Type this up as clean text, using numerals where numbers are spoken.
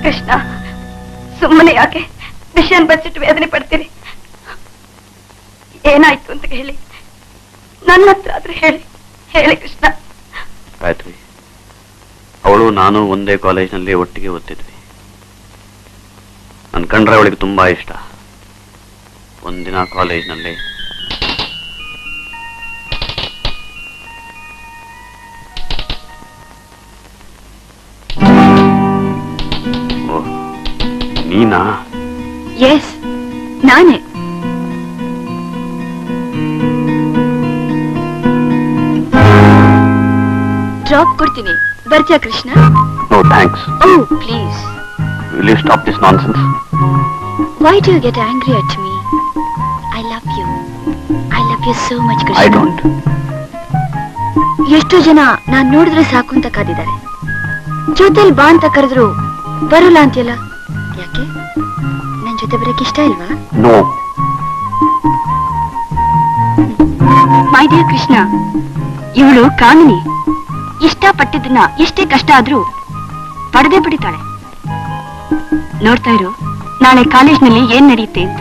ಕೃಷ್ಣ, ಸುಮ್ಮನೆ ಯಾಕೆ ವಿಷಯನ ಬಚ್ಚಿಟ್ಟು ವೇದನೆ ಪಡ್ತೀರಿ? ಏನಾಯ್ತು ಅಂತ ಹೇಳಿ, ನನ್ನ ಹತ್ರ ಆದ್ರೆ ಹೇಳಿ. ಹೇಳಿ ಕೃಷ್ಣ. ಗಾಯತ್ರಿ, ಅವಳು ನಾನು ಒಂದೇ ಕಾಲೇಜಿನಲ್ಲಿ ಒಟ್ಟಿಗೆ ಓದ್ತಿದ್ವಿ. ನನ್ ಕಂಡ್ರೆ ಅವಳಿಗೆ ತುಂಬಾ ಇಷ್ಟ. ಒಂದಿನ ಕಾಲೇಜಿನಲ್ಲಿ ನೀನಾ? ಎಸ್, ನಾನೇ. ಡ್ರಾಪ್ ಕೊಡ್ತೀನಿ, ಬರ್ತೀಯಾ Krishna? No thanks. Oh please. Will you stop this nonsense? Why do you get angry at me? I love you. I love you so much, Krishna. I don't. ಎಷ್ಟೋ ಜನ ನಾನ್ ನೋಡಿದ್ರೆ ಸಾಕು ಅಂತ ಕಾದಿದ್ದಾರೆ. ಜೊತೆಲಿ ಬಾ ಅಂತ ಕರೆದ್ರು ಬರೋಲ್ಲ ಅಂತೀಯಲ್ಲ, ಯಾಕೆ? ನನ್ ಜೊತೆ ಬರಕ್ಕೆ ಇಷ್ಟ ಇಲ್ವಾ? No. ಮೈ ಡಿಯರ್ ಕೃಷ್ಣ, ಇವಳು ಕಾಮಿನಿ. ಇಷ್ಟಪಟ್ಟಿದ್ದನ್ನ ಎಷ್ಟೇ ಕಷ್ಟ ಆದ್ರೂ ಪಡೆದೇ ಬಿಡ್ತಾಳೆ. ನೋಡ್ತಾ ಇರು, ನಾಳೆ ಕಾಲೇಜ್ನಲ್ಲಿ ಏನ್ ನಡೆಯುತ್ತೆ ಅಂತ.